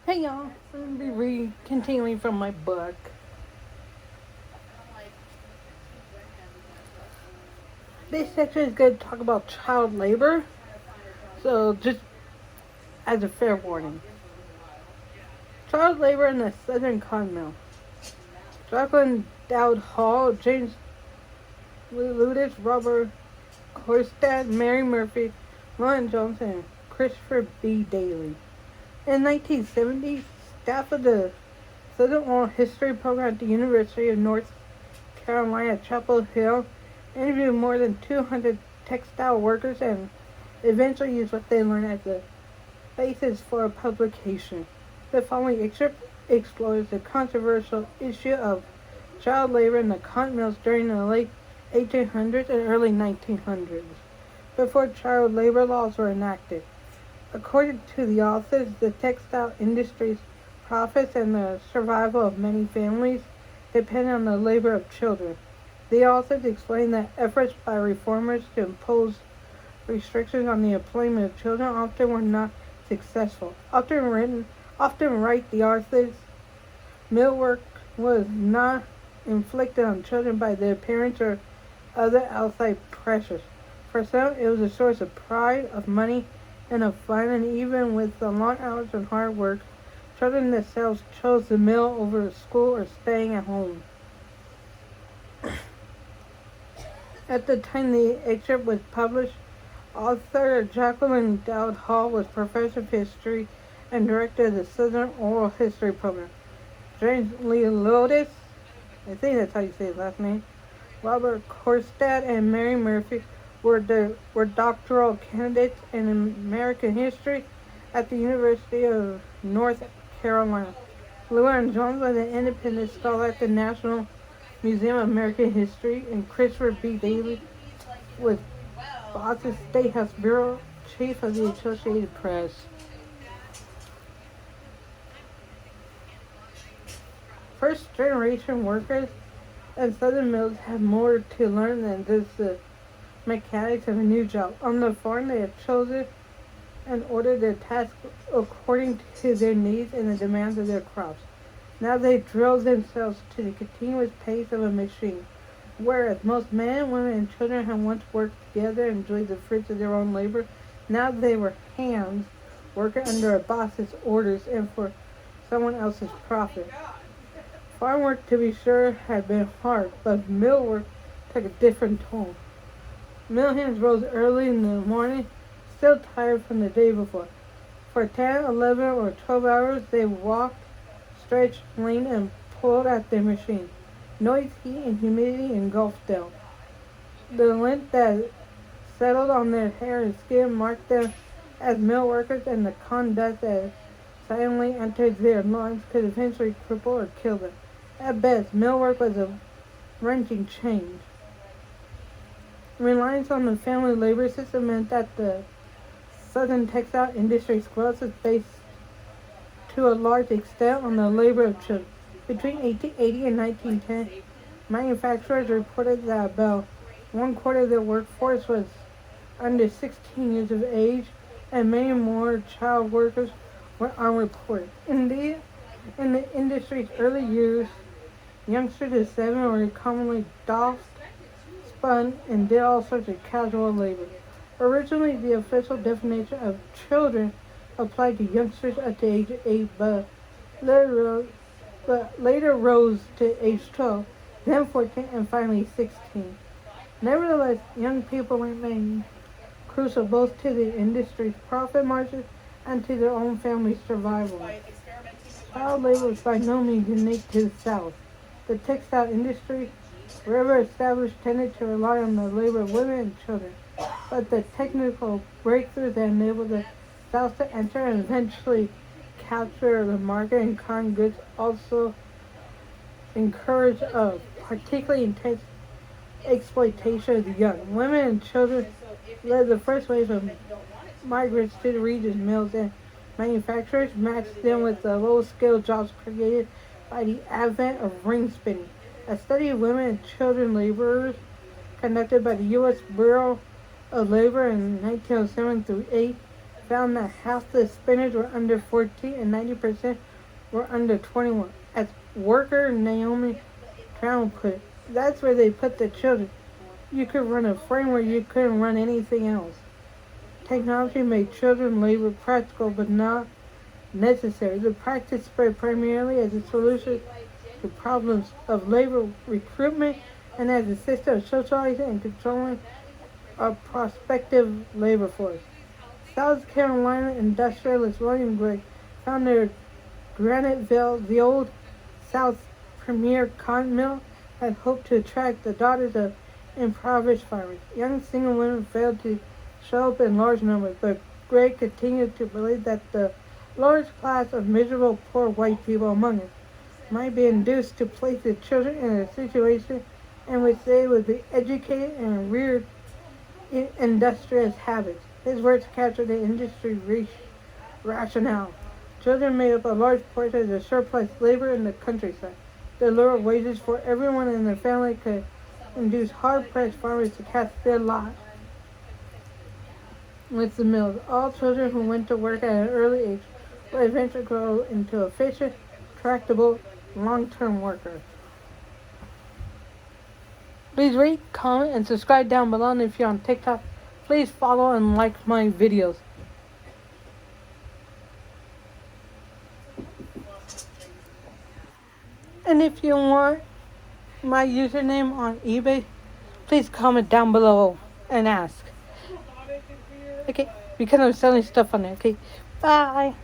Hey y'all, I'm gonna be continuing from my book. This section is going to talk about child labor. So, just as a fair warning, child labor in the Southern Cotton Mill. Jacqueline Dowd Hall, James Ludis, Robert Korstad, Mary Murphy, Ron Johnson, and Christopher B. Daly. In 1970, staff of the Southern Oral History program at the University of North Carolina, Chapel Hill, interviewed more than 200 textile workers and eventually used what they learned as the basis for a publication. The following excerpt explores the controversial issue of child labor in the cotton mills during the late 1800s and early 1900s, before child labor laws were enacted. According to the authors, the textile industry's profits and the survival of many families depend on the labor of children. The authors explain that efforts by reformers to impose restrictions on the employment of children often were not successful. Often write the authors, mill work was not inflicted on children by their parents or other outside pressures. For some, it was a source of pride, of money, and of fun, and even with the long hours and hard work, children themselves chose the mill over school or staying at home. At the time the excerpt was published, author Jacqueline Dowd Hall was professor of history and director of the Southern Oral History program. James Leotis, I think that's how you say his last name, Robert Korstad, and Mary Murphy were doctoral candidates in American history at the University of North Carolina. Llewellyn Jones was an independent scholar at the National Museum of American History, and Christopher B. Daly was Boston State House Bureau Chief of the Associated Press. First generation workers at Southern mills had more to learn than just the mechanics of a new job. On the farm, they had chosen and ordered their tasks according to their needs and the demands of their crops. Now they drilled themselves to the continuous pace of a machine. Whereas most men, women, and children had once worked together and enjoyed the fruits of their own labor, now they were hands working under a boss's orders and for someone else's profit. Farm work, to be sure, had been hard, but mill work took a different toll. Mill hands rose early in the morning, still tired from the day before. For 10, 11, or 12 hours, they walked, stretched, leaned, and pulled at their machine. Noise, heat, and humidity engulfed them. The lint that settled on their hair and skin marked them as mill workers, and the cotton dust that silently entered their lungs could eventually cripple or kill them. At best, mill work was a wrenching change. Reliance on the family labor system meant that the Southern textile industry's growth was based to a large extent on the labor of children. Between 1880 and 1910, manufacturers reported that about 1/4 of their workforce was under 16 years of age, and many more child workers were unreported. Indeed, in the industry's early years, youngsters of 7 were commonly doffed, spun, and did all sorts of casual labor. Originally, the official definition of children applied to youngsters up to age 8, but later rose to age 12, then 14, and finally 16. Nevertheless, young people remained crucial both to the industry's profit margins and to their own family's survival. Child labor was by no means unique to the South. The textile industry, wherever established, tended to rely on the labor of women and children, but the technical breakthroughs that enabled the South to enter and eventually capture the market in cotton goods also encouraged a particularly intense exploitation of the young. Women and children led the first wave of migrants to the region's mills, and manufacturers matched them with the low-skilled jobs created by the advent of ring spinning. A study of women and children laborers conducted by the U.S. Bureau of Labor in 1907 through 8 found that half the spinners were under 14 and 90% were under 21. As worker Naomi Brown put it, that's where they put the children. You could run a frame where you couldn't run anything else. Technology made children labor practical but not necessary. The practice spread primarily as a solution to problems of labor recruitment and as a system of socializing and controlling a prospective labor force. South Carolina industrialist William Gregg founded Graniteville, the old South's premier cotton mill, had hoped to attract the daughters of impoverished farmers. Young single women failed to show up in large numbers, but Gregg continued to believe that the large class of miserable poor white people among us might be induced to place the children in a situation in which they would be educated and reared in industrious habits. His words captured the industry rationale. Children made up a large portion of the surplus labor in the countryside. The lower wages for everyone in the family could induce hard-pressed farmers to cast their lot with the mills. All children who went to work at an early age would eventually grow into efficient, tractable, long-term workers. Please rate, comment, and subscribe down below. And if you're on TikTok, please follow and like my videos. And if you want my username on eBay, please comment down below and ask. Okay, because I'm selling stuff on there. Okay, bye.